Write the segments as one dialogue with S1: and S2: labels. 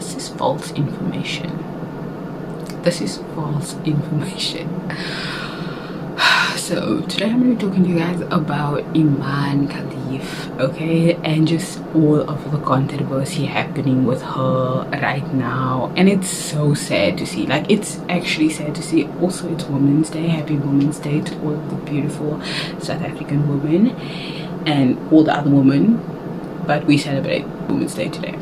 S1: this is false information. This is false information. So today I'm going to be talking to you guys about Iman Khalif, okay, and just all of the controversy happening with her right now. And it's so sad to see, like, it's actually sad to see. Also, it's Women's Day. Happy Women's Day to all of the beautiful South African women and all the other women, but we celebrate Women's Day today.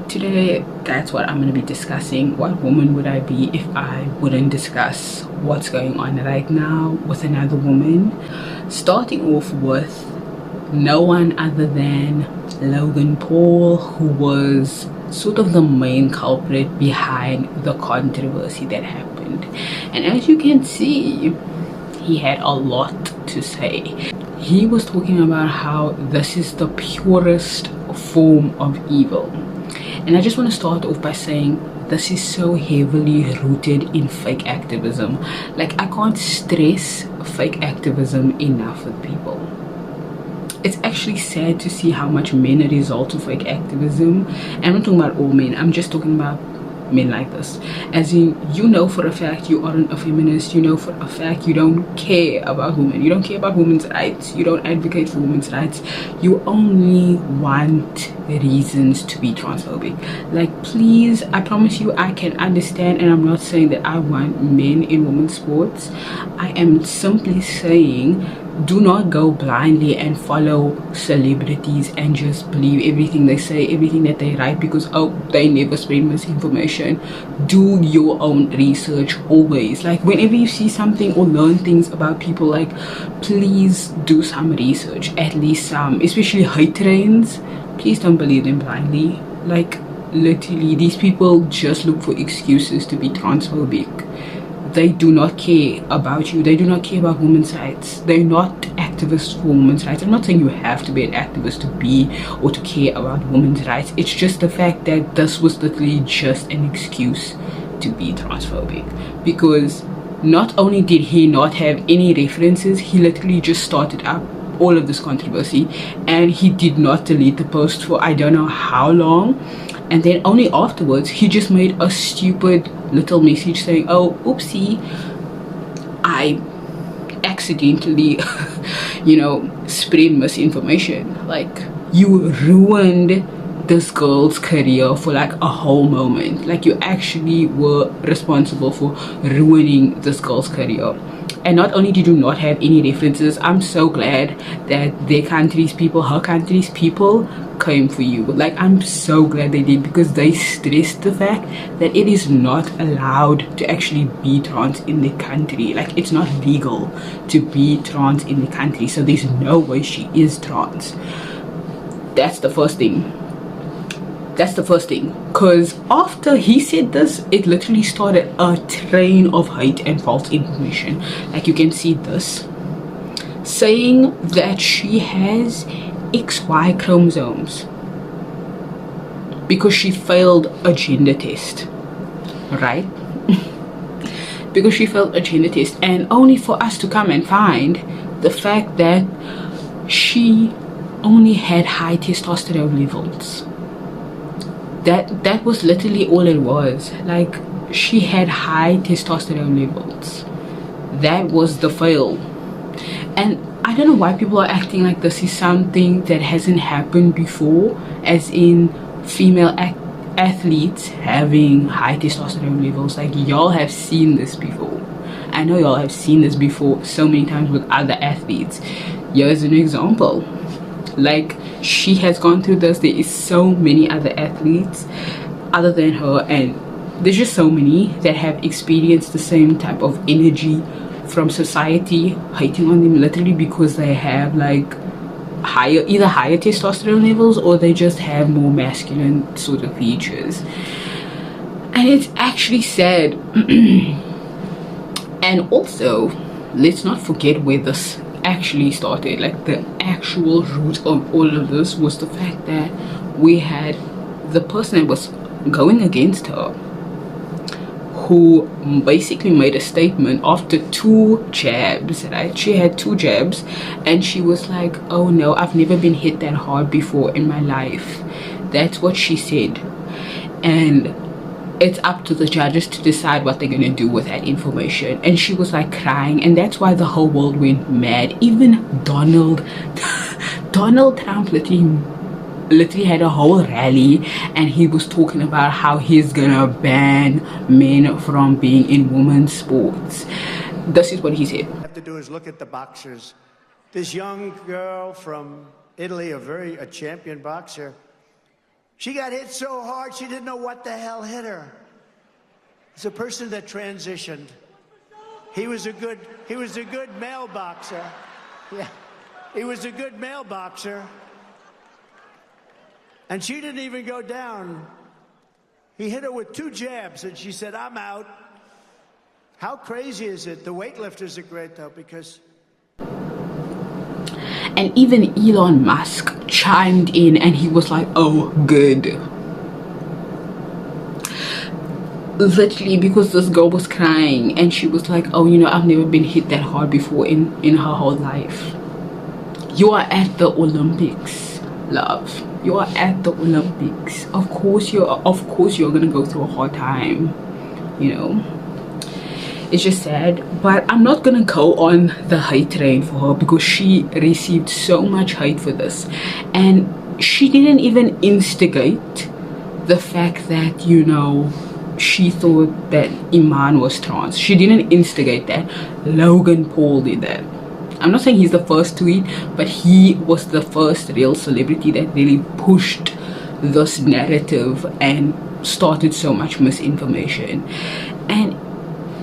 S1: Today, that's what I'm going to be discussing. What woman would I be if I wouldn't discuss what's going on right now with another woman? Starting off with no one other than Logan Paul, who was sort of the main culprit behind the controversy that happened. And as you can see, he had a lot to say. He was talking about how this is the purest form of evil. And I just want to start off by saying this is so heavily rooted in fake activism. Like, I can't stress fake activism enough with people. It's actually sad to see how much men are a result of fake activism. And I'm not talking about all men, I'm just talking about men like this. As in, you know for a fact you aren't a feminist, you know for a fact you don't care about women, you don't care about women's rights, you don't advocate for women's rights, you only want reasons to be transphobic. Like, please, I promise you, I can understand, and I'm not saying that I want men in women's sports. I am simply saying, do not go blindly and follow celebrities and just believe everything they say, everything that they write, because oh, they never spread misinformation. Do your own research always. Like, whenever you see something or learn things about people, like, please do some research, at least some, especially hate trains. Please don't believe them blindly. Like, literally, these people just look for excuses to be transphobic. They do not care about you. They do not care about women's rights. They're not activists for women's rights. I'm not saying you have to be an activist to be or to care about women's rights. It's just the fact that this was literally just an excuse to be transphobic. Because not only did he not have any references, he literally just started up all of this controversy, and he did not delete the post for I don't know how long. And then only afterwards he just made a stupid little message saying, oh, oopsie, I accidentally you know, spread misinformation. Like, you ruined this girl's career for like a whole moment. Like, you actually were responsible for ruining this girl's career. And not only did you not have any references, I'm so glad that their country's people, her country's people, came for you. Like, I'm so glad they did, because they stressed the fact that it is not allowed to actually be trans in the country. Like, it's not legal to be trans in the country, so there's no way she is trans. That's the first thing. That's the first thing. Because after he said this, it literally started a train of hate and false information. Like, you can see this saying that she has XY chromosomes because she failed a gender test, right? Because she failed a gender test, and only for us to come and find the fact that she only had high testosterone levels. That was literally all it was. Like, she had high testosterone levels. That was the fail. And I don't know why people are acting like this is something that hasn't happened before, as in female athletes having high testosterone levels. Like, y'all have seen this before. I know y'all have seen this before so many times with other athletes. Here's an example. Like, she has gone through this. There is so many other athletes other than her, and there's just so many that have experienced the same type of energy from society hating on them, literally because they have like either higher testosterone levels, or they just have more masculine sort of features. And it's actually sad. And also, let's not forget where this actually started. Like, the actual root of all of this was the fact that we had the person that was going against her, who basically made a statement after 2 jabs, right? She had 2 jabs, and she was like, oh no, I've never been hit that hard before in my life. That's what she said. And it's up to the judges to decide what they're going to do with that information. And she was like crying, and that's why the whole world went mad. Even Donald Trump literally had a whole rally, and he was talking about how he's gonna ban men from being in women's sports. This is what he said.
S2: What you have to do is look at the boxers. This young girl from Italy, a champion boxer, she got hit so hard she didn't know what the hell hit her. It's a person that transitioned. He was a good male boxer. Yeah, he was a good male boxer. And she didn't even go down. He hit her with 2 jabs, and she said, "I'm out." How crazy is it? The weightlifters are great, though, because...
S1: And even Elon Musk chimed in, and he was like, "Oh, good." Literally, because this girl was crying, and she was like, "Oh, you know, I've never been hit that hard before in her whole life." You are at the Olympics, love. You are at the Olympics. Of course you're gonna go through a hard time, you know. It's just sad, but I'm not gonna go on the hate train for her, because she received so much hate for this, and she didn't even instigate the fact that, you know, she thought that Iman was trans. She didn't instigate that. Logan Paul did that. I'm not saying he's the first to it, but he was the first real celebrity that really pushed this narrative and started so much misinformation. And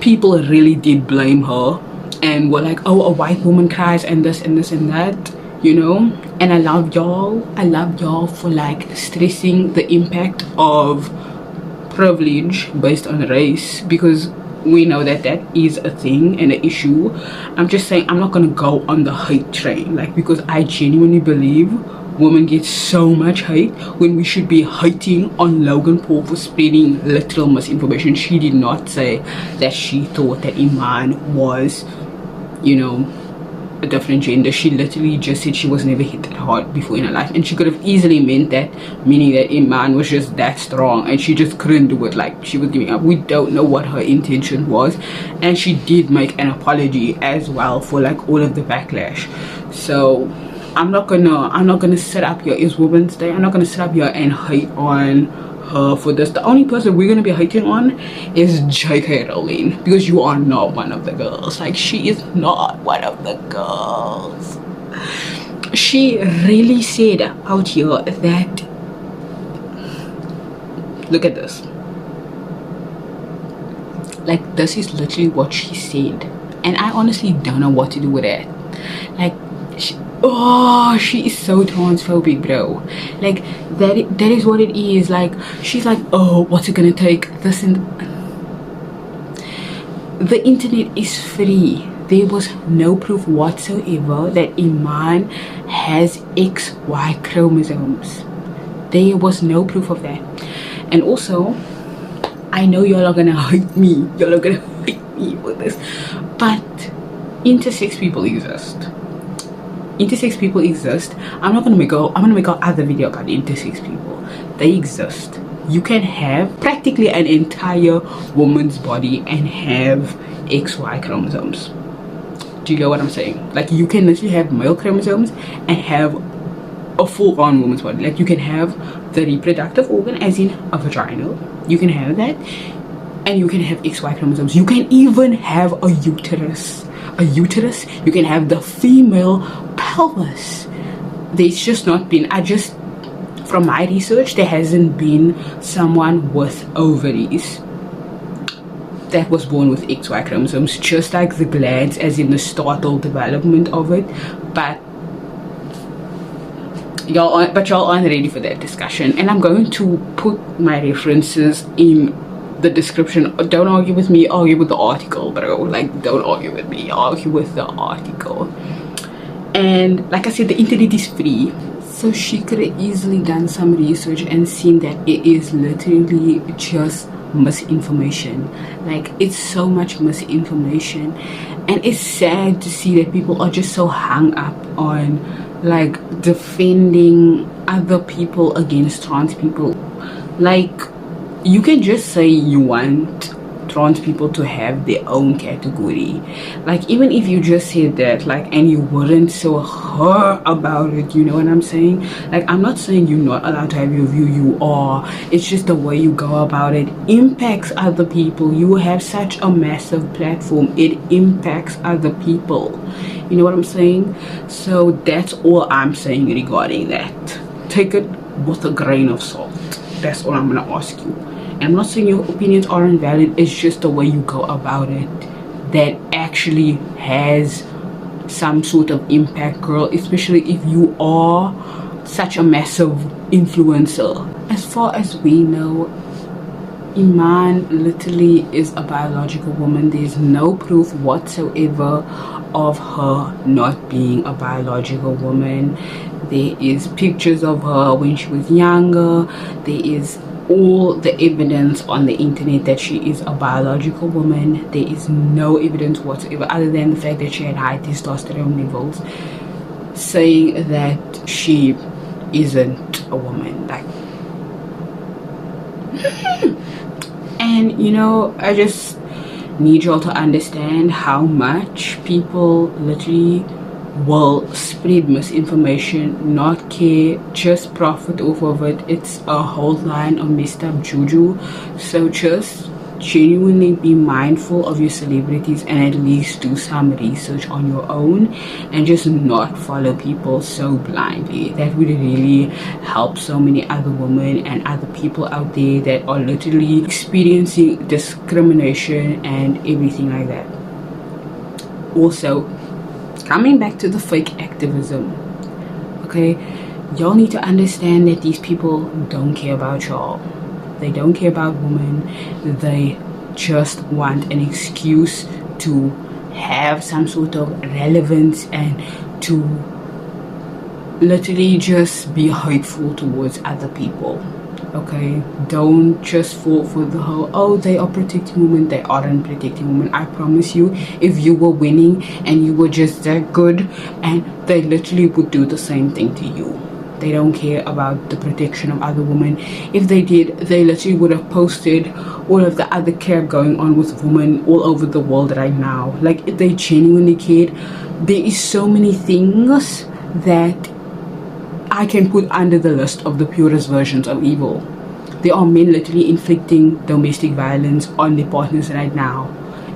S1: people really did blame her and were like, "Oh, a white woman cries and this and this and that," you know. And I love y'all for like stressing the impact of privilege based on race, because we know that that is a thing and an issue. I'm just saying, I'm not gonna go on the hate train, like, because I genuinely believe women get so much hate when we should be hating on Logan Paul for spreading literal misinformation. She did not say that she thought that Iman was, you know, a different gender. She literally just said she was never hit that hard before in her life, and she could have easily meant that, meaning that Iman was just that strong and she just couldn't do it, like she was giving up. We don't know what her intention was, and she did make an apology as well for like all of the backlash. So I'm not gonna sit up here, it's Women's Day, I'm not gonna sit up here and hate on her for this. The only person we're gonna be hating on is JK Rowling, because you are not one of the girls. Like, she is not one of the girls. She really said out here that, look at this, like, this is literally what she said, and I honestly don't know what to do with it. Like, she is so transphobic, bro. Like, that is what it is. Like, she's like, "Oh, what's it gonna take?" This and the internet is free. There was no proof whatsoever that Iman has XY chromosomes. There was no proof of that. And also, I know y'all are gonna hate me. Y'all are gonna hate me for this, but intersex people exist. Intersex people exist. I'm gonna make an other video about intersex people. They exist. You can have practically an entire woman's body and have XY chromosomes. Do you get what I'm saying? Like, you can literally have male chromosomes and have a full-on woman's body. Like, you can have the reproductive organ, as in a vagina. You can have that, and you can have XY chromosomes. You can even have a uterus. You can have the female pelvis. There's just not been, from my research, there hasn't been someone with ovaries that was born with XY chromosomes, just like the glands, as in the startled development of it. But y'all aren't ready for that discussion, and I'm going to put my references in the description. Don't argue with me, argue with the article, bro. Like, don't argue with me, argue with the article. And like I said, the internet is free, so she could have easily done some research and seen that it is literally just misinformation. Like, it's so much misinformation, and it's sad to see that people are just so hung up on like defending other people against trans people. Like, you can just say you want trans people to have their own category. Like, even if you just said that, like, and you weren't so hurt about it, you know what I'm saying? Like, I'm not saying you're not allowed to have your view, you are. It's just the way you go about it impacts other people. You have such a massive platform, it impacts other people, you know what I'm saying? So that's all I'm saying regarding that. Take it with a grain of salt. That's all I'm gonna ask you. And I'm not saying your opinions aren't valid, it's just the way you go about it that actually has some sort of impact, girl, especially if you are such a massive influencer. As far as we know, Iman literally is a biological woman. There's no proof whatsoever of her not being a biological woman. There is pictures of her when she was younger. There is all the evidence on the internet that she is a biological woman. There is no evidence whatsoever other than the fact that she had high testosterone levels saying that she isn't a woman. Like, and you know, I just need y'all to understand how much people literally will spread misinformation, not care, just profit off of it. It's a whole line of messed up juju. So just genuinely be mindful of your celebrities and at least do some research on your own and just not follow people so blindly. That would really help so many other women and other people out there that are literally experiencing discrimination and everything like that. Also, coming back to the fake activism, okay, y'all need to understand that these people don't care about y'all. They don't care about women. They just want an excuse to have some sort of relevance and to literally just be hateful towards other people. Okay, don't just fall for the whole, oh, they are protecting women. They aren't protecting women. I promise you, if you were winning and you were just that good, and they literally would do the same thing to you. They don't care about the protection of other women. If they did, they literally would have posted all of the other care going on with women all over the world right now. Like, if they genuinely cared, there is so many things that I can put under the list of the purest versions of evil. There are men literally inflicting domestic violence on their partners right now,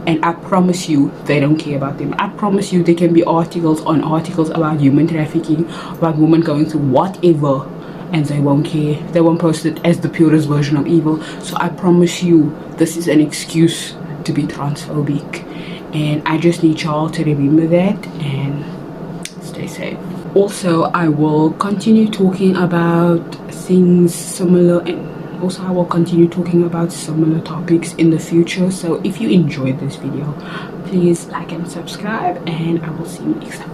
S1: and I promise you they don't care about them. I promise you there can be articles on articles about human trafficking, about women going through whatever, and they won't care. They won't post it as the purest version of evil. So I promise you this is an excuse to be transphobic, and I just need y'all to remember that and stay safe. Also, I will continue talking about things similar, and also I will continue talking about similar topics in the future. So if you enjoyed this video, please like and subscribe, and I will see you next time.